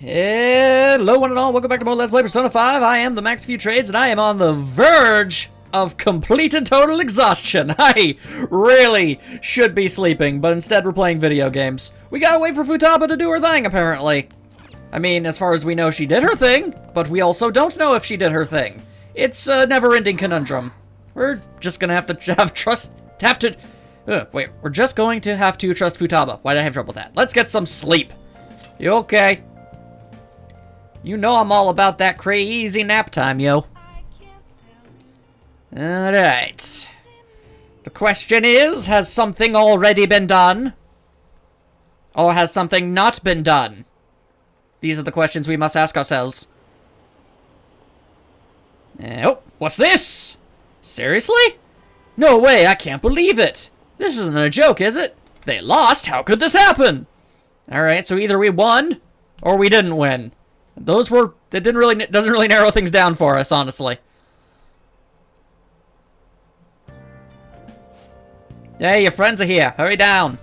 Hello one and all, welcome back to more Let's Play Persona 5. I am the Max Few Trades and I am on the verge of complete and total exhaustion. I really should be sleeping, but instead we're playing video games. We gotta wait for Futaba to do her thing, apparently. I mean, as far as we know, she did her thing, but we also don't know if she did her thing. It's a never-ending conundrum. We're just gonna have to trust Futaba. Why did I have trouble with that? Let's get some sleep. You okay? You know I'm all about that crazy nap time, yo. Alright. The question is, has something already been done? Or has something not been done? These are the questions we must ask ourselves. Oh, what's this? Seriously? No way, I can't believe it. This isn't a joke, is it? They lost? How could this happen? Alright, so either we won, or we didn't win. That doesn't really narrow things down for us, honestly. Hey, your friends are here. Hurry down.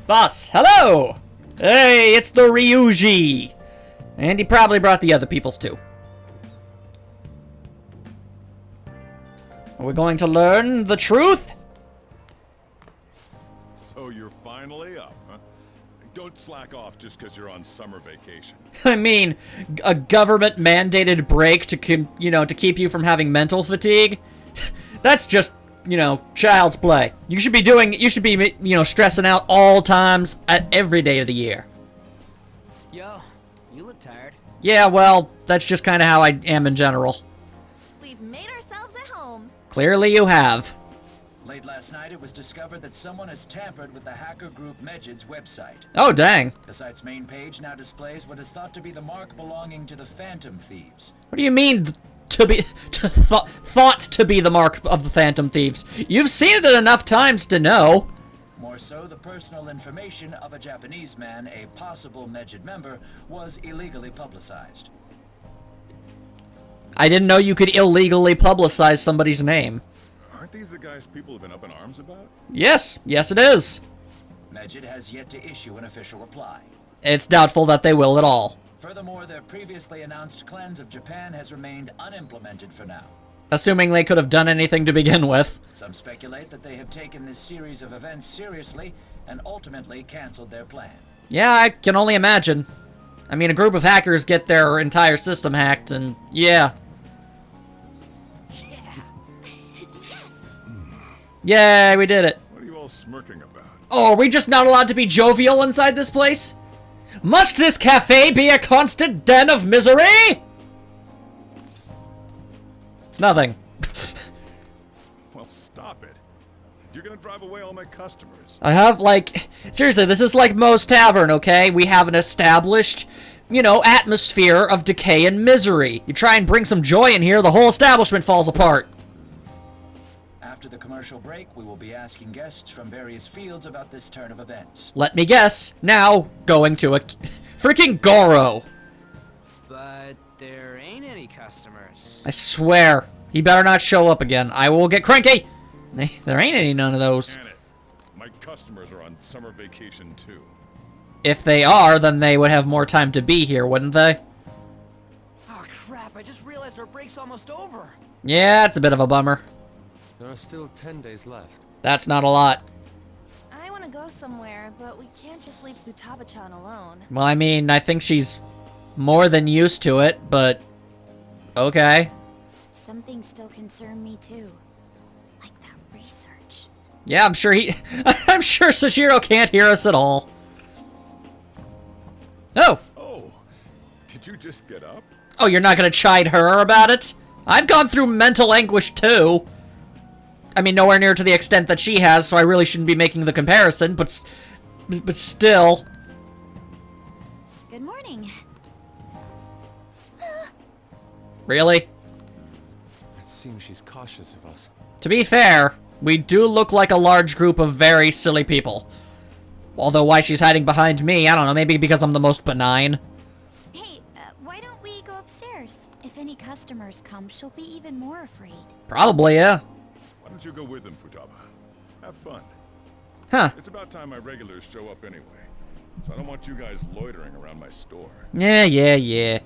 Boss, hello! Hey, it's the Ryuji! And he probably brought the other peoples too. Are we going to learn the truth? So you're finally up, huh? Don't slack off just because you're on summer vacation. I mean, a government-mandated break to keep you from having mental fatigue? That's just, child's play. You should be, stressing out all times at every day of the year. Yo, you look tired. Yeah, well, that's just kind of how I am in general. We've made ourselves at home. Clearly you have. Late last night, it was discovered that someone has tampered with the hacker group Megid's website. Oh, dang. The site's main page now displays what is thought to be the mark belonging to the Phantom Thieves. What do you mean, thought to be the mark of the Phantom Thieves? You've seen it enough times to know. More so, the personal information of a Japanese man, a possible Megid member, was illegally publicized. I didn't know you could illegally publicize somebody's name. Aren't these the guys people have been up in arms about? Yes, it is. Megid has yet to issue an official reply. It's doubtful that they will at all. Furthermore, their previously announced cleanse of Japan has remained unimplemented for now. Assuming they could have done anything to begin with. Some speculate that they have taken this series of events seriously and ultimately canceled their plan. Yeah, I can only imagine. I mean, a group of hackers get their entire system hacked, and yeah. Yay, we did it. What are you all smirking about? Oh, are we just not allowed to be jovial inside this place? Must this cafe be a constant den of misery? Nothing. Well, stop it. You're gonna drive away all my customers. I have, seriously, this is like Moe's Tavern, okay? We have an established, atmosphere of decay and misery. You try and bring some joy in here, the whole establishment falls apart. After the commercial break, we will be asking guests from various fields about this turn of events. Let me guess. Now, going to a freaking Goro. But there ain't any customers. I swear. He better not show up again. I will get cranky. There ain't none of those. Damn it. My customers are on summer vacation too. If they are, then they would have more time to be here, wouldn't they? Oh crap, I just realized our break's almost over. Yeah, it's a bit of a bummer. There are still 10 days left. That's not a lot. I want to go somewhere, but we can't just leave Futaba-chan alone. Well, I mean, I think she's more than used to it, but okay. Some things still concern me too, like that research. Yeah, I'm sure I'm sure Sashiro can't hear us at all. Oh. Oh, did you just get up? Oh, you're not gonna chide her about it? I've gone through mental anguish too. I mean, nowhere near to the extent that she has, so I really shouldn't be making the comparison, but still. Good morning. Really? It seems she's cautious of us. To be fair, we do look like a large group of very silly people. Although why she's hiding behind me, I don't know, maybe because I'm the most benign. Hey, why don't we go upstairs? If any customers come, she'll be even more afraid. Probably, yeah. Why don't you go with them, Futaba? Have fun. Huh. It's about time my regulars show up anyway. so I don't want you guys loitering around my store. Yeah.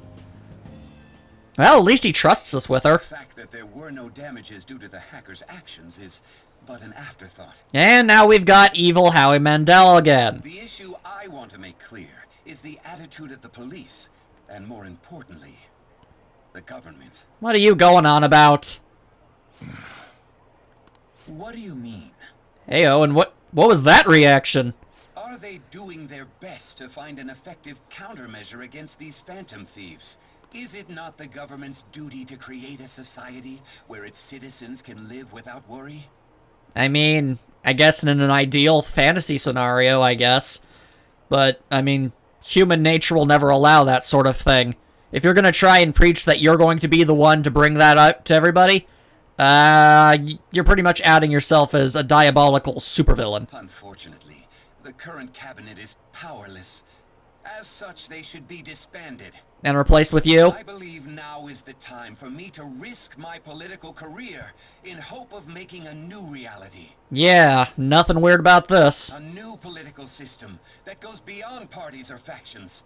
Well, at least he trusts us with her. The fact that there were no damages due to the hacker's actions is but an afterthought. And now we've got evil Howie Mandel again. The issue I want to make clear is the attitude of the police, and more importantly, the government. What are you going on about? What do you mean? Hey, Owen, what was that reaction? Are they doing their best to find an effective countermeasure against these phantom thieves? Is it not the government's duty to create a society where its citizens can live without worry? I mean, I guess in an ideal fantasy scenario, I guess. But, I mean, human nature will never allow that sort of thing. If you're going to try and preach that you're going to be the one to bring that up to everybody, you're pretty much outing yourself as a diabolical supervillain. Unfortunately, the current cabinet is powerless. As such, they should be disbanded. And replaced with you? I believe now is the time for me to risk my political career in hope of making a new reality. Yeah, nothing weird about this. A new political system that goes beyond parties or factions.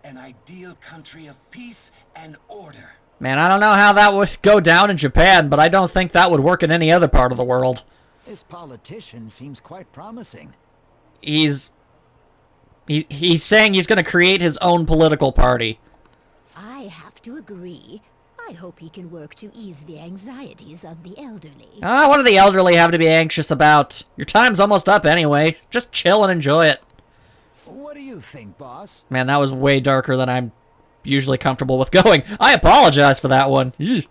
An ideal country of peace and order. Man, I don't know how that would go down in Japan, but I don't think that would work in any other part of the world. This politician seems quite promising. He's saying he's going to create his own political party. I have to agree. I hope he can work to ease the anxieties of the elderly. What do the elderly have to be anxious about? Your time's almost up anyway. Just chill and enjoy it. What do you think, boss? Man, that was way darker than I'm usually comfortable with going. I apologize for that one. Eugh.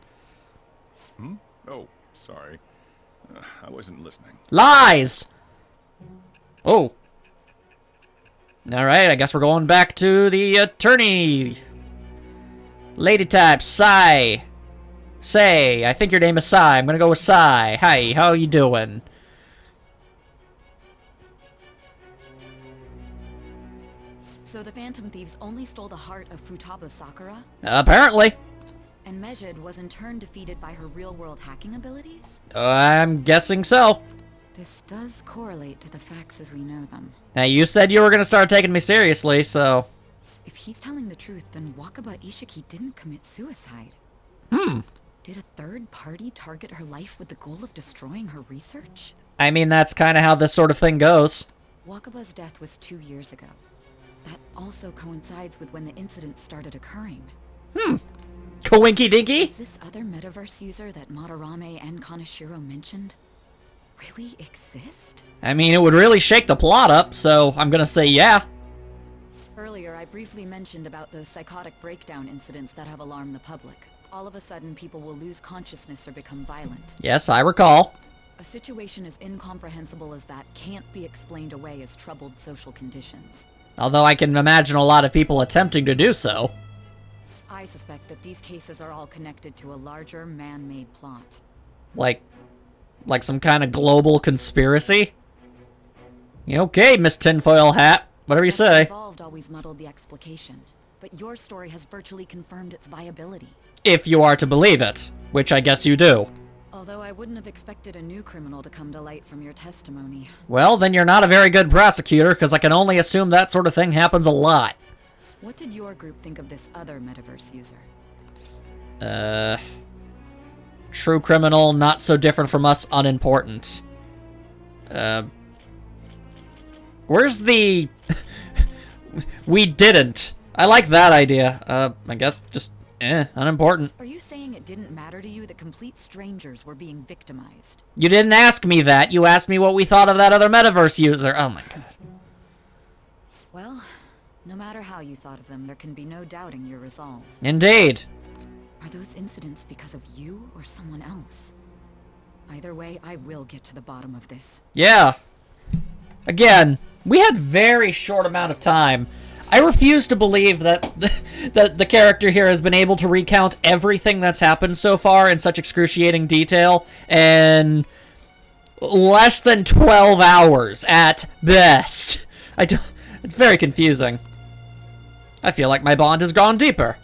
Oh, sorry. I wasn't listening. Lies! Oh. Alright, I guess we're going back to the attorney. Lady type, Sai. Say, I think your name is Sai. I'm gonna go with Sai. Hi, how you doing? So the Phantom Thieves only stole the heart of Futaba Sakura? Apparently. And Mejid was in turn defeated by her real-world hacking abilities? I'm guessing so. This does correlate to the facts as we know them. Now, you said you were gonna start taking me seriously, so... If he's telling the truth, then Wakaba Ishiki didn't commit suicide. Did a third party target her life with the goal of destroying her research? I mean, that's kind of how this sort of thing goes. Wakaba's death was 2 years ago. That also coincides with when the incident started occurring. Coinky dinky? Is this other metaverse user that Madarame and Kaneshiro mentioned really exist? I mean, it would really shake the plot up, so I'm gonna say yeah. Earlier, I briefly mentioned about those psychotic breakdown incidents that have alarmed the public. All of a sudden, people will lose consciousness or become violent. Yes, I recall. A situation as incomprehensible as that can't be explained away as troubled social conditions. Although I can imagine a lot of people attempting to do so. I suspect that these cases are all connected to a larger man-made plot. Like some kind of global conspiracy? Okay, Miss Tinfoil Hat. Whatever you say. Evolved always muddled the explication, but your story has virtually confirmed its viability. If you are to believe it, which I guess you do. Although I wouldn't have expected a new criminal to come to light from your testimony. Well, then you're not a very good prosecutor, because I can only assume that sort of thing happens a lot. What did your group think of this other metaverse user? True criminal, not so different from us, unimportant. Where's the... We didn't. I like that idea. I guess just, unimportant. Are you saying it didn't matter to you that complete strangers were being victimized? You didn't ask me that. You asked me what we thought of that other metaverse user. Oh my god. Well, no matter how you thought of them, there can be no doubting your resolve. Indeed. Are those incidents because of you or someone else? Either way, I will get to the bottom of this. Yeah. Again, we had very short amount of time. I refuse to believe that the character here has been able to recount everything that's happened so far in such excruciating detail in less than 12 hours at best. It's very confusing. I feel like my bond has gone deeper.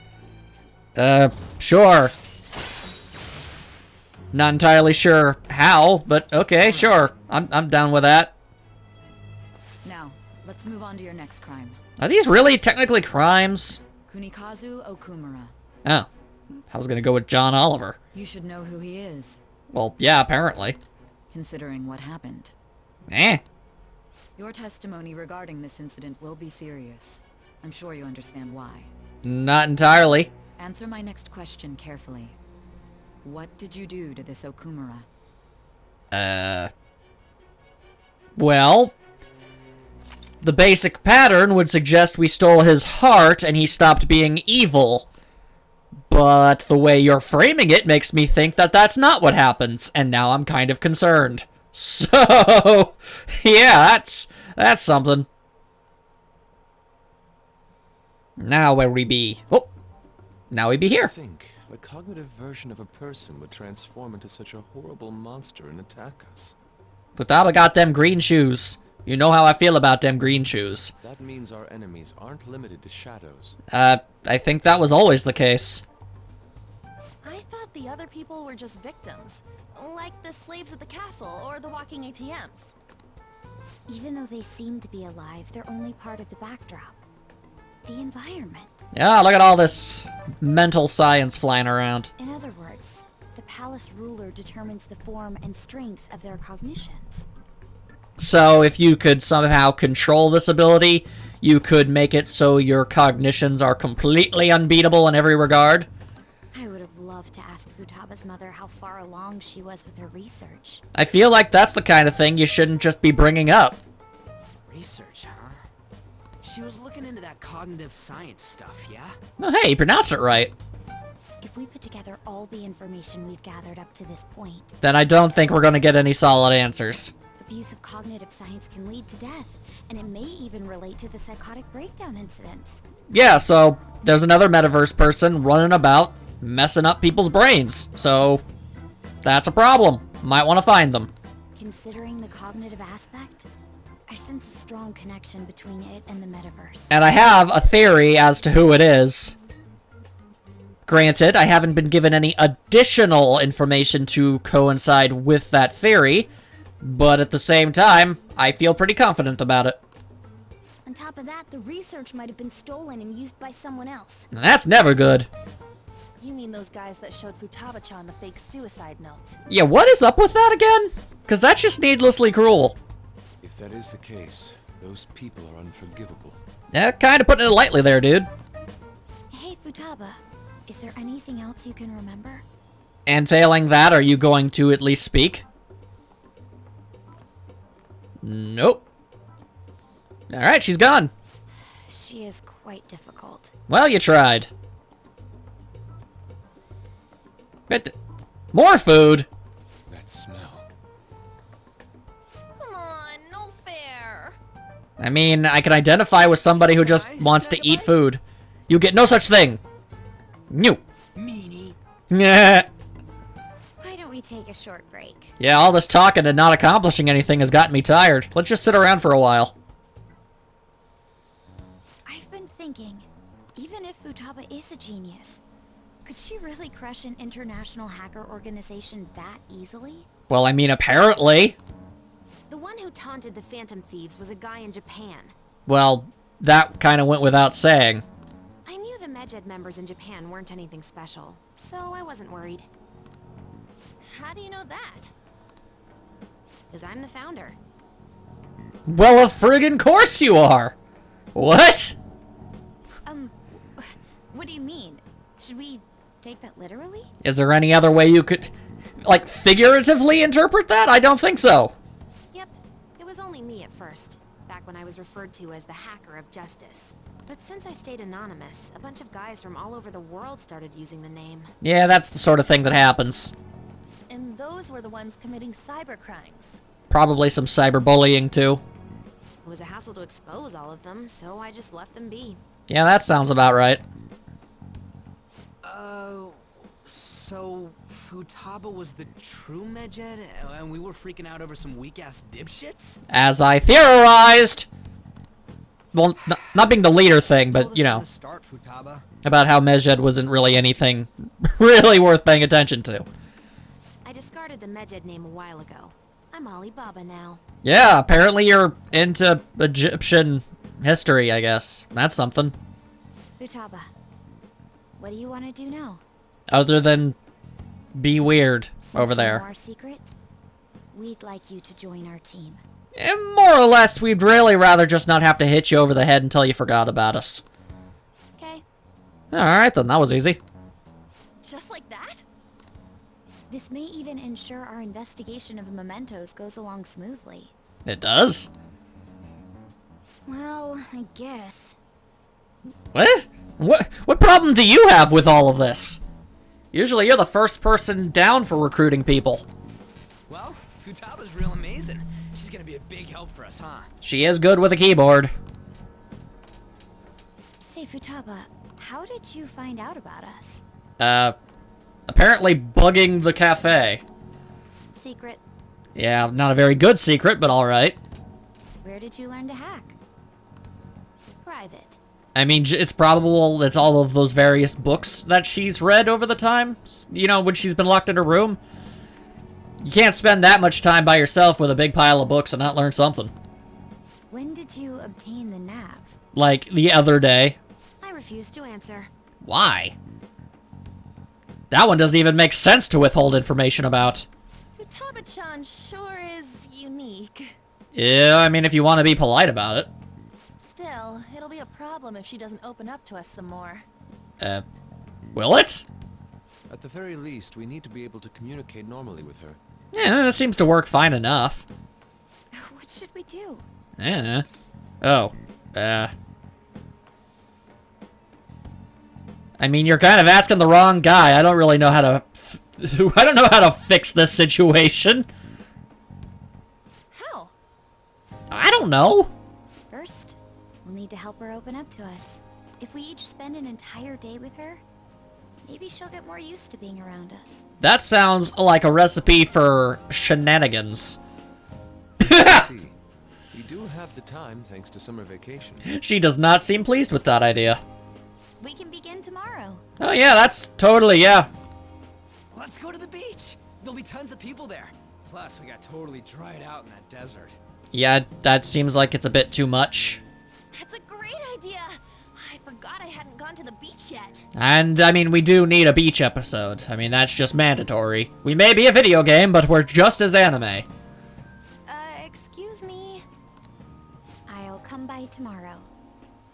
Sure. Not entirely sure how, but okay, sure. I'm down with that. Now, let's move on to your next crime. Are these really technically crimes? Kunikazu Okumura. Oh. I was gonna go with John Oliver. You should know who he is, Well, yeah, apparently. considering what happened. Eh. Your testimony regarding this incident will be serious. I'm sure you understand why. Not entirely. Answer my next question carefully. What did you do to this Okumura? Well, the basic pattern would suggest we stole his heart and he stopped being evil. But the way you're framing it makes me think that that's not what happens, and now I'm kind of concerned. So, yeah, that's something. Now where we be? Oh, now we be here. Think the cognitive version of a person would transform into such a horrible monster and attack us. Futaba got them green shoes. You know how I feel about them green shoes. That means our enemies aren't limited to shadows. I think that was always the case. I thought the other people were just victims. Like the slaves at the castle or the walking ATMs. Even though they seem to be alive, they're only part of the backdrop. The environment. Yeah, look at all this mental science flying around. In other words, the palace ruler determines the form and strength of their cognitions. So if you could somehow control this ability, you could make it so your cognitions are completely unbeatable in every regard. I would have loved to ask Futaba's mother how far along she was with her research. I feel like that's the kind of thing you shouldn't just be bringing up. Research, huh? She was looking into that cognitive science stuff, yeah? Oh, hey, you pronounced it right. If we put together all the information we've gathered up to this point, Then I don't think we're going to get any solid answers. abuse of cognitive science can lead to death, and it may even relate to the psychotic breakdown incidents. Yeah, so there's another metaverse person running about messing up people's brains. So that's a problem. Might want to find them. Considering the cognitive aspect, I sense a strong connection between it and the metaverse. And I have a theory as to who it is. Granted, I haven't been given any additional information to coincide with that theory, but at the same time, I feel pretty confident about it. On top of that, the research might have been stolen and used by someone else. And that's never good. You mean those guys that showed Futaba-chan the fake suicide note? Yeah, what is up with that again? Because that's just needlessly cruel. If that is the case, those people are unforgivable. Yeah, kind of putting it lightly there, dude. Hey, Futaba, is there anything else you can remember? And failing that, are you going to at least speak? Nope. Alright, she's gone. She is quite difficult. Well, you tried. But more food. That smell. Come on, no fair. I mean, I can identify with somebody who just wants to eat food. You get no such thing. New. Meanie. Yeah. Why don't we take a short break? Yeah, all this talking and not accomplishing anything has gotten me tired. Let's just sit around for a while. I've been thinking, even if Futaba is a genius, could she really crush an international hacker organization that easily? Well, I mean, apparently. The one who taunted the Phantom Thieves was a guy in Japan. Well, that kind of went without saying. I knew the Medjed members in Japan weren't anything special, so I wasn't worried. How do you know that? Because I'm the founder. Well, of friggin' course you are. What? What do you mean? Should we take that literally? Is there any other way you could, like, figuratively interpret that? I don't think so. Yep, it was only me at first, back when I was referred to as the Hacker of Justice. But since I stayed anonymous, a bunch of guys from all over the world started using the name. Yeah, that's the sort of thing that happens. And those were the ones committing cyber crimes. Probably some cyberbullying, too. It was a hassle to expose all of them, so I just left them be. Yeah, that sounds about right. So Futaba was the true Medjed, and we were freaking out over some weak-ass dipshits? As I theorized! Well, not being the leader thing, but, you know, Start, Futaba. about how Medjed wasn't really anything really worth paying attention to. I discarded the Medjed name a while ago. I'm Alibaba now. Yeah, apparently you're into Egyptian history, I guess. That's something. Futaba, what do you want to do now? Other than be weird Since over you know there. our secret, we'd like you to join our team. And more or less, we'd really rather just not have to hit you over the head until you forgot about us. Okay. Alright then, that was easy. Just like that? This may even ensure our investigation of Mementos goes along smoothly. It does? Well, I guess. What? What problem do you have with all of this? Usually you're the first person down for recruiting people. Well, Futaba's real amazing. She's gonna be a big help for us, huh? She is good with a keyboard. Say, Futaba, how did you find out about us? Apparently bugging the cafe. Secret. Yeah, not a very good secret, but alright. Where did you learn to hack? Private. I mean, it's probable it's all of those various books that she's read over the time. You know, when she's been locked in her room. You can't spend that much time by yourself with a big pile of books and not learn something. When did you obtain the nav? Like, the other day. I refuse to answer. Why? That one doesn't even make sense to withhold information about. Futaba-chan sure is unique. Yeah, I mean, if you want to be polite about it. Still, it'll be a problem if she doesn't open up to us some more. Will it? At the very least, we need to be able to communicate normally with her. Yeah, that seems to work fine enough. What should we do? Yeah. Oh. I mean, you're kind of asking the wrong guy. I don't really know how to... I don't know how to fix this situation. How? I don't know. First, we'll need to help her open up to us. If we each spend an entire day with her, maybe she'll get more used to being around us. That sounds like a recipe for shenanigans. See, we do have the time thanks to summer vacation. She does not seem pleased with that idea. We can begin tomorrow. Oh yeah, that's totally, yeah. Let's go to the beach. There'll be tons of people there. Plus, we got totally dried out in that desert. Yeah, that seems like it's a bit too much. That's a great idea. I forgot I hadn't gone to the beach yet. And, I mean, we do need a beach episode. I mean, that's just mandatory. We may be a video game, but we're just as anime. Excuse me. I'll come by tomorrow.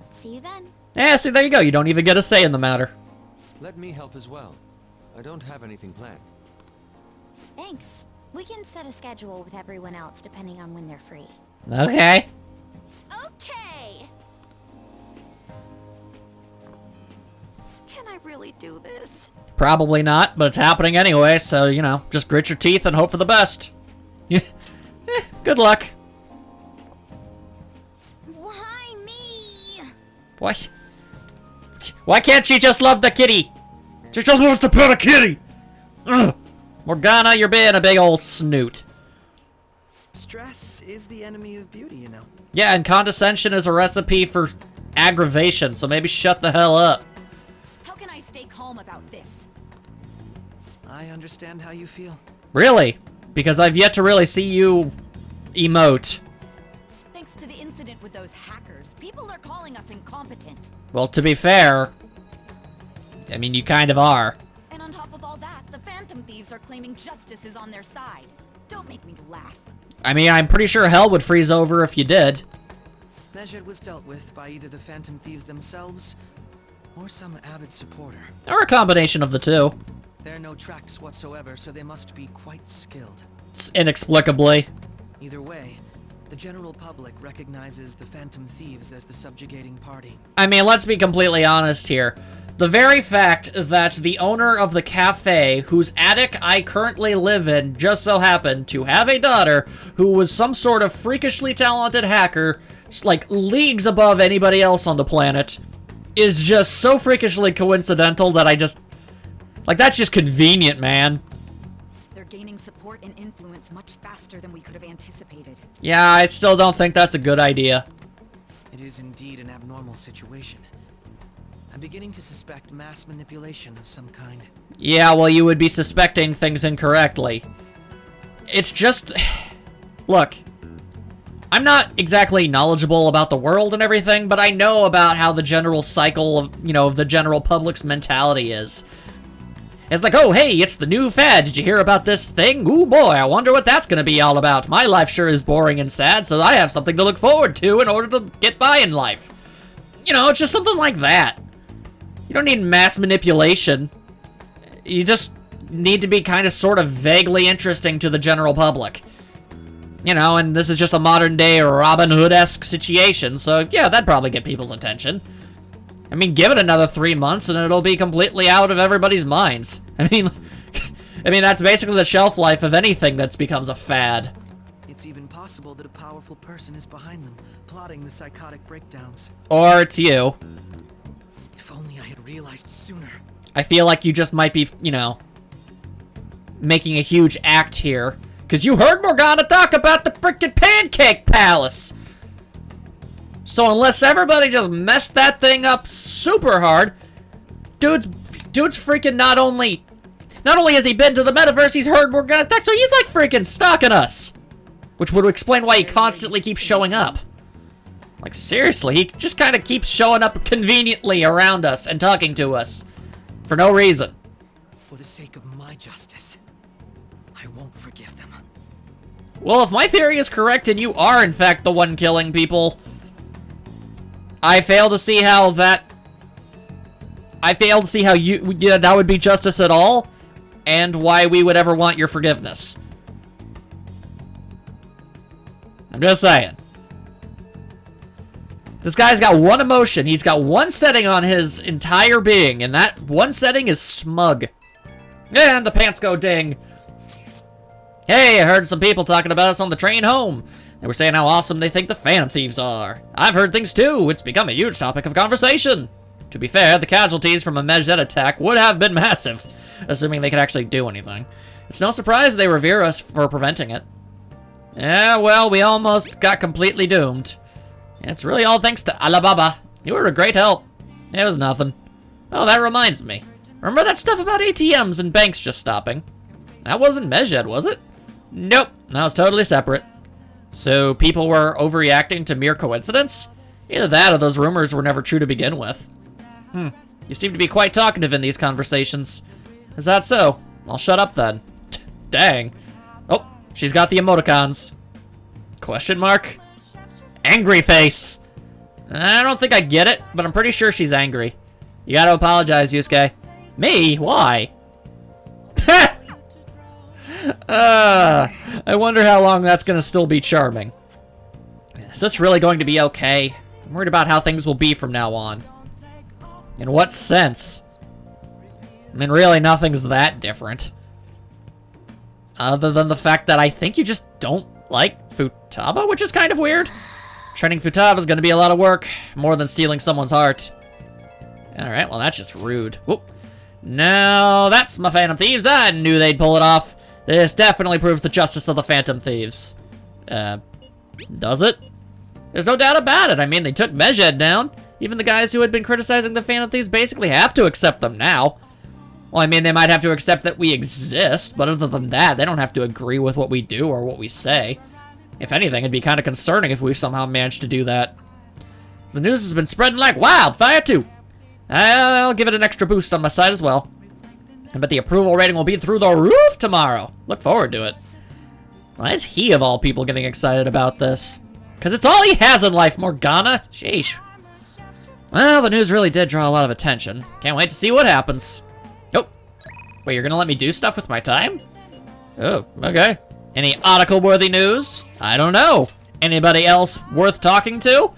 See you then. Yeah, see, there you go. You don't even get a say in the matter. Let me help as well. I don't have anything planned. Thanks. We can set a schedule with everyone else depending on when they're free. Okay. Okay. Can I really do this? Probably not, but it's happening anyway, so, you know, just grit your teeth and hope for the best. Good luck. Why me? What? Why can't she just love the kitty? She just wants to pet a kitty! Ugh. Morgana, you're being a big old snoot. Stress is the enemy of beauty, you know. Yeah, and condescension is a recipe for aggravation, so maybe shut the hell up. How can I stay calm about this? I understand how you feel. Really? Because I've yet to really see you emote. Thanks to the incident with those hackers, people are calling us incompetent. Well, to be fair, I mean, you kind of are. And on top of all that, the Phantom Thieves are claiming justice is on their side. Don't make me laugh. I mean, I'm pretty sure hell would freeze over if you did. Mejed was dealt with by either the Phantom Thieves themselves or some avid supporter. Or a combination of the two. There are no tracks whatsoever, so they must be quite skilled. Inexplicably. Either way, the general public recognizes the Phantom Thieves as the subjugating party. I mean, let's be completely honest here. The very fact that the owner of the cafe, whose attic I currently live in, just so happened to have a daughter who was some sort of freakishly talented hacker, like leagues above anybody else on the planet, is just so freakishly coincidental that I just... Like, that's just convenient, man. They're gaining support and influence much faster than we could have anticipated. Yeah, I still don't think that's a good idea. It is indeed an abnormal situation. I'm beginning to suspect mass manipulation of some kind. Yeah, well, you would be suspecting things incorrectly. It's just... Look. I'm not exactly knowledgeable about the world and everything, but I know about how the general cycle of, you know, of the general public's mentality is. It's like, oh, hey, it's the new fad. Did you hear about this thing? Ooh, boy, I wonder what that's gonna be all about. My life sure is boring and sad, so I have something to look forward to in order to get by in life. You know, it's just something like that. You don't need mass manipulation. You just need to be kind of sort of vaguely interesting to the general public. You know, and this is just a modern-day Robin Hood-esque situation, so yeah, that'd probably get people's attention. I mean, give it another 3 months and it'll be completely out of everybody's minds. I mean, that's basically the shelf life of anything that becomes a fad. It's even possible that a powerful person is behind them, plotting the psychotic breakdowns. Or it's you. If only I had realized sooner. I feel like you just might be, you know, making a huge act here. Because you heard Morgana talk about the frickin' Pancake Palace! So unless everybody just messed that thing up super hard, dude's freaking not only has he been to the metaverse, he's heard Morgana talk, so he's like freaking stalking us. Which would explain why he constantly keeps showing up. Like seriously, he just kind of keeps showing up conveniently around us and talking to us. For no reason. For the sake of my justice, I won't forgive them. Well, if my theory is correct and you are in fact the one killing people, I fail to see how that would be justice at all, and why we would ever want your forgiveness. I'm just saying. This guy's got one emotion. He's got one setting on his entire being, and that one setting is smug. And the pants go ding. Hey, I heard some people talking about us on the train home. They were saying how awesome they think the Phantom Thieves are. I've heard things too. It's become a huge topic of conversation. To be fair, the casualties from a Mementos attack would have been massive, assuming they could actually do anything. It's no surprise they revere us for preventing it. Yeah, well, we almost got completely doomed. It's really all thanks to Alibaba. You were a great help. It was nothing. Oh, that reminds me. Remember that stuff about ATMs and banks just stopping? That wasn't Mementos, was it? Nope, that was totally separate. So people were overreacting to mere coincidence? Either that or those rumors were never true to begin with. You seem to be quite talkative in these conversations. Is that so? I'll shut up then. Dang. Oh, she's got the emoticons. Question mark? Angry face. I don't think I get it, but I'm pretty sure she's angry. You gotta apologize, Yusuke. Me? Why? I wonder how long that's gonna still be charming. Is this really going to be okay? I'm worried about how things will be from now on. In what sense? I mean, really, nothing's that different. Other than the fact that I think you just don't like Futaba, which is kind of weird. Training Futaba is going to be a lot of work, more than stealing someone's heart. Alright, well, that's just rude. Whoop. No, that's my Phantom Thieves. I knew they'd pull it off. This definitely proves the justice of the Phantom Thieves. Does it? There's no doubt about it. I mean, they took Mementos down. Even the guys who had been criticizing the Phantom Thieves basically have to accept them now. Well, I mean, they might have to accept that we exist, but other than that, they don't have to agree with what we do or what we say. If anything, it'd be kind of concerning if we somehow managed to do that. The news has been spreading like wildfire, too. I'll give it an extra boost on my side as well. I bet the approval rating will be through the roof tomorrow. Look forward to it. Why is he, of all people, getting excited about this? Because it's all he has in life, Morgana. Sheesh. Well, the news really did draw a lot of attention. Can't wait to see what happens. Oh. Wait, you're gonna let me do stuff with my time? Oh, okay. Any article-worthy news? I don't know. Anybody else worth talking to?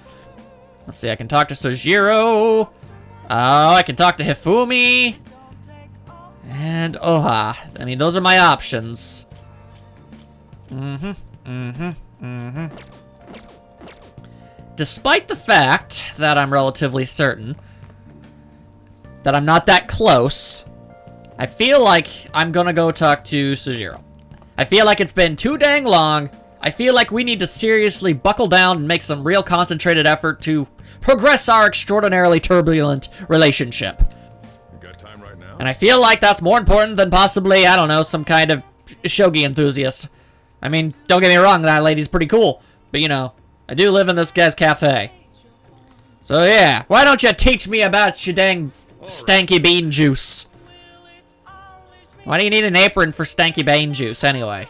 Let's see, I can talk to Sojiro. Oh, I can talk to Hifumi. And Oha. I mean, those are my options. Despite the fact that I'm relatively certain that I'm not that close, I feel like I'm gonna go talk to Sojiro. I feel like it's been too dang long. I feel like we need to seriously buckle down and make some real concentrated effort to progress our extraordinarily turbulent relationship. You got time right now? And I feel like that's more important than possibly, I don't know, some kind of shogi enthusiast. I mean, don't get me wrong, that lady's pretty cool. But, you know, I do live in this guy's cafe. So yeah, why don't you teach me about your dang stanky bean juice? Why do you need an apron for stanky bean juice anyway?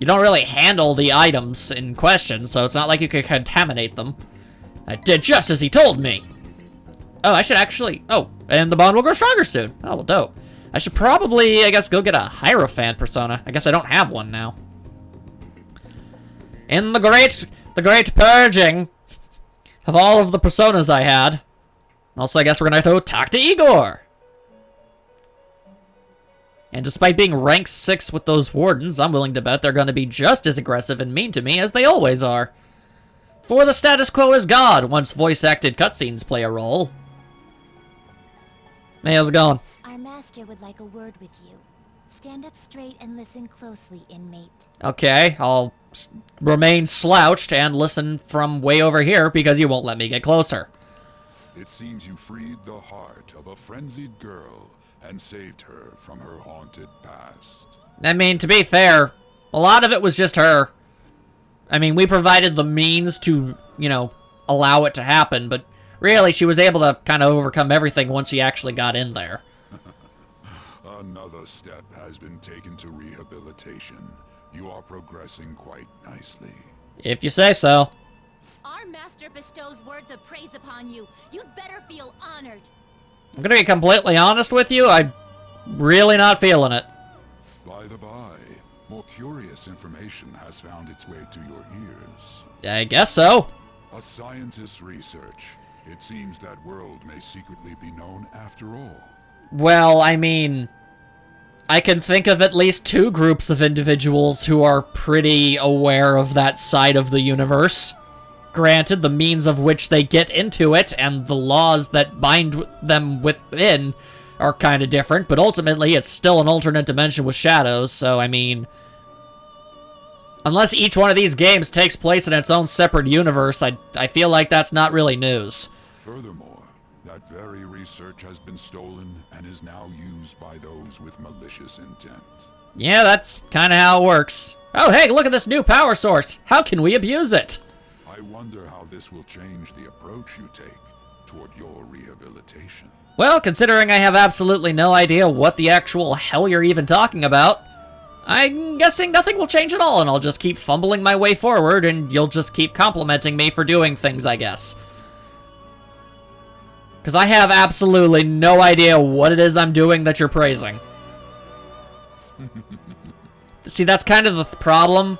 You don't really handle the items in question, so it's not like you could contaminate them. I did just as he told me. Oh, I should actually... Oh, and the bond will grow stronger soon. Oh, well, dope. I should probably, I guess, go get a Hierophant persona. I guess I don't have one now. In the great purging of all of the personas I had. Also, I guess we're gonna have to talk to Igor. And despite being rank 6 with those wardens, I'm willing to bet they're gonna be just as aggressive and mean to me as they always are. For the status quo is God, once voice-acted cutscenes play a role. Hey, how's it going? Our master would like a word with you. Stand up straight and listen closely, inmate. Okay, I'll remain slouched and listen from way over here because you won't let me get closer. It seems you freed the heart of a frenzied girl and saved her from her haunted past. I mean, to be fair, a lot of it was just her. I mean, we provided the means to, you know, allow it to happen, but really, she was able to kind of overcome everything once she actually got in there. Another step has been taken to rehabilitation. You are progressing quite nicely. If you say so. Our master bestows words of praise upon you. You'd better feel honored. I'm gonna be completely honest with you, I'm really not feeling it. By the by, more curious information has found its way to your ears. I guess so. A scientist's research. It seems that world may secretly be known after all. Well, I mean, I can think of at least 2 groups of individuals who are pretty aware of that side of the universe. Granted, the means of which they get into it and the laws that bind them within are kind of different, but ultimately it's still an alternate dimension with shadows, so I mean... Unless each one of these games takes place in its own separate universe, I feel like that's not really news. Furthermore, that very research has been stolen and is now used by those with malicious intent. Yeah, that's kind of how it works. Oh, hey, look at this new power source. How can we abuse it? I wonder how this will change the approach you take toward your rehabilitation. Well, considering I have absolutely no idea what the actual hell you're even talking about, I'm guessing nothing will change at all, and I'll just keep fumbling my way forward, and you'll just keep complimenting me for doing things, I guess. Because I have absolutely no idea what it is I'm doing that you're praising. See, that's kind of the problem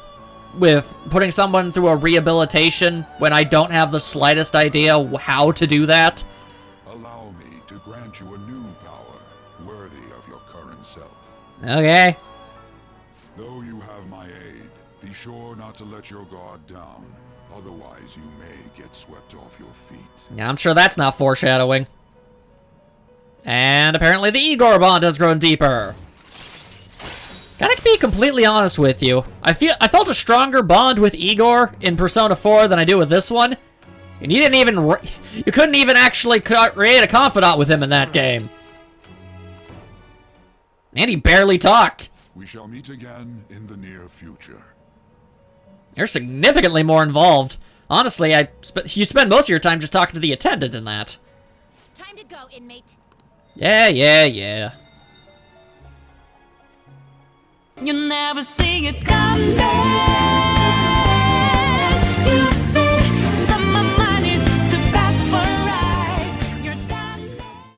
with putting someone through a rehabilitation when I don't have the slightest idea how to do that. Allow me to grant you a new power worthy of your current self. Okay. Though you have my aid, be sure not to let your guard down. Otherwise, you may get swept off your feet. Yeah, I'm sure that's not foreshadowing. And apparently the Igor bond has grown deeper. Gotta be completely honest with you. I felt a stronger bond with Igor in Persona 4 than I do with this one. And you didn't even... You couldn't even actually create a confidant with him in that game. And he barely talked. We shall meet again in the near future. You're significantly more involved. Honestly, you spend most of your time just talking to the attendant in that. Time to go, inmate. Yeah. You never see it coming.